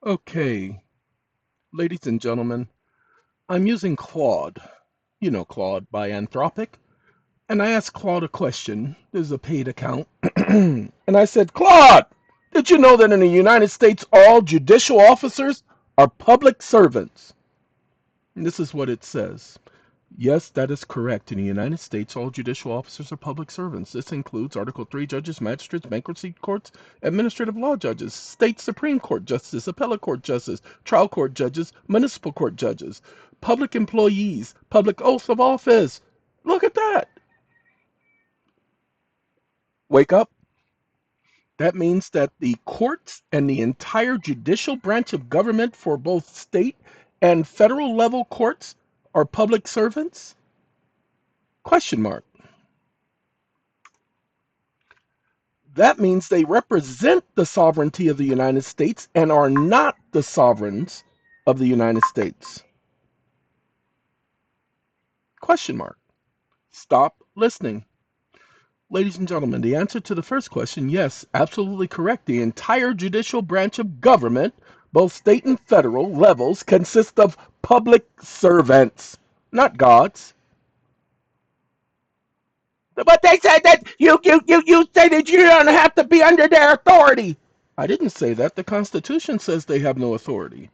Okay, ladies and gentlemen, I'm using Claude, Claude by Anthropic, and I asked Claude a question. This is a paid account. And I said, Claude, did you know that in the United States all judicial officers are public servants? And this is what it says. Yes, that is correct. In the United States, all judicial officers are public servants. This includes Article 3 judges, magistrates, bankruptcy courts, administrative law judges, state Supreme Court justices, appellate court justices, trial court judges, municipal court judges, public employees, public oath of office. Look at that. Wake up. That means that the courts and the entire judicial branch of government for both state and federal level courts are public servants? Question mark. That means they represent the sovereignty of the United States and are not the sovereigns of the United States. Question mark. Stop listening. Ladies and gentlemen, the answer to the first question, yes, absolutely correct. The entire judicial branch of government, both state and federal levels, consists of public servants, not gods. But they said that you say that you don't have to be under their authority. I didn't say that. The Constitution says they have no authority.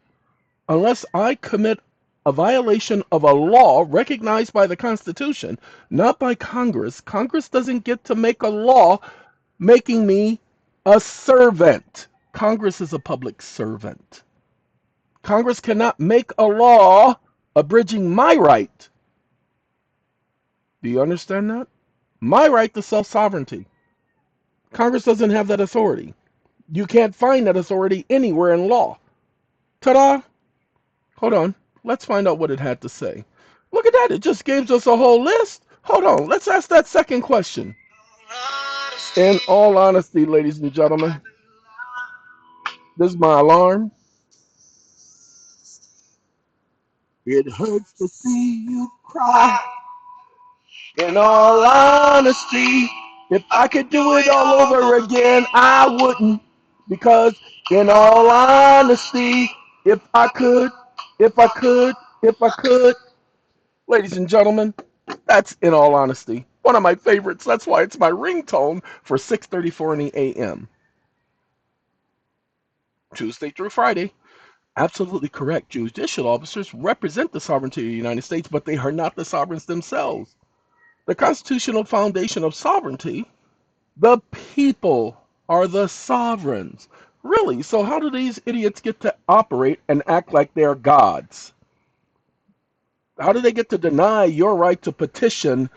Unless I commit a violation of a law recognized by the Constitution, not by Congress. Congress doesn't get to make a law making me a servant. Congress is a public servant. Congress cannot make a law abridging my right. Do you understand that? My right to self-sovereignty. Congress doesn't have that authority. You can't find that authority anywhere in law. Ta-da! Hold on. Let's find out what it had to say. Look at that. It just gives us a whole list. Hold on. Let's ask that second question. In all honesty, ladies and gentlemen, this is my alarm. It hurts to see you cry. In all honesty, if I could do it all over again, I wouldn't. Because in all honesty, if I could, if I could, if I could, ladies and gentlemen, that's in all honesty. One of my favorites. That's why it's my ringtone for 6:34 in the a.m. Tuesday through Friday. Absolutely correct. Judicial officers represent the sovereignty of the United States, but they are not the sovereigns themselves. The constitutional foundation of sovereignty, the people are the sovereigns. Really? So how do these idiots get to operate and act like they're gods? How do they get to deny your right to petition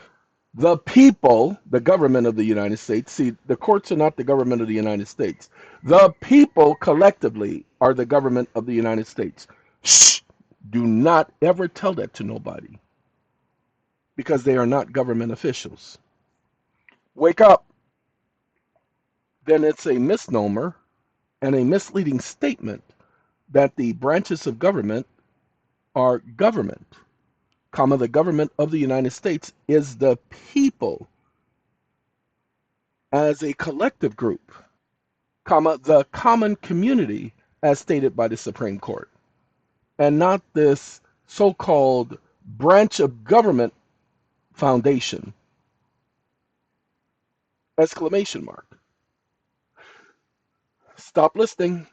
the people, the government of the United States? See, the courts are not the government of the United States. The people collectively are the government of the United States. Shh! Do not ever tell that to nobody because they are not government officials. Wake up. Then it's a misnomer and a misleading statement that the branches of government are government, comma, the government of the United States is the people as a collective group, comma, the common community as stated by the Supreme Court, and not this so-called branch of government foundation. Exclamation mark. Stop listening.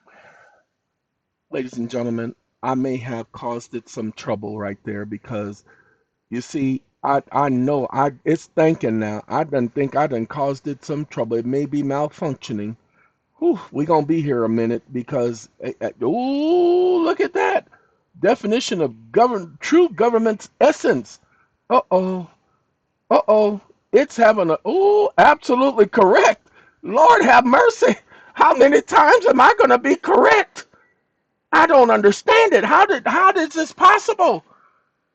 Ladies and gentlemen, I may have caused it some trouble right there because you see, I know it's thinking now. I done caused it some trouble. It may be malfunctioning. Whew, we gonna be here a minute because ooh, look at that definition of true government's essence. Uh-oh. Uh-oh. It's having a ooh, absolutely correct. Lord have mercy. How many times am I gonna be correct? I don't understand it. How is this possible?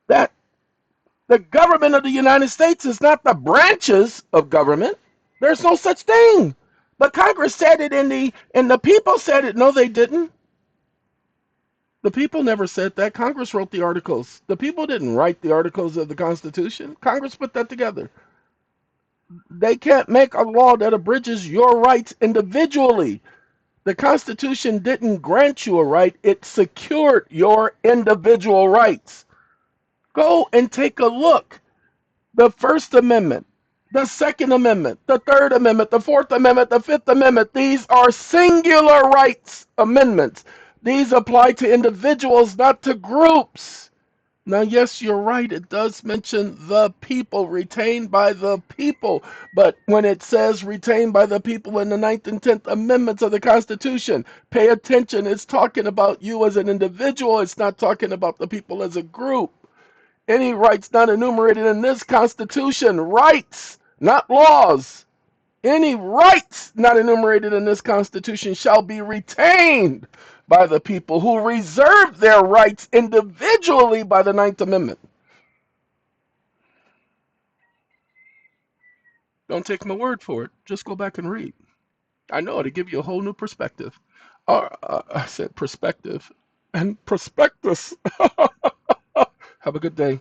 That the government of the United States is not the branches of government. There's no such thing. But Congress said it and the people said it. No, they didn't. The people never said that. Congress wrote the articles. The people didn't write the articles of the Constitution. Congress put that together. They can't make a law that abridges your rights individually. The Constitution didn't grant you a right, it secured your individual rights. Go and take a look. The First Amendment, the Second Amendment, the Third Amendment, the Fourth Amendment, the Fifth Amendment, these are singular rights amendments. These apply to individuals, not to groups. Now, yes, you're right. It does mention the people, retained by the people. But when it says retained by the people in the Ninth and Tenth Amendments of the Constitution, pay attention. It's talking about you as an individual. It's not talking about the people as a group. Any rights not enumerated in this Constitution, rights, not laws. Any rights not enumerated in this Constitution shall be retained by the people who reserve their rights individually by the Ninth Amendment. Don't take my word for it. Just go back and read. I know it'll give you a whole new perspective. I said perspective and prospectus. Have a good day.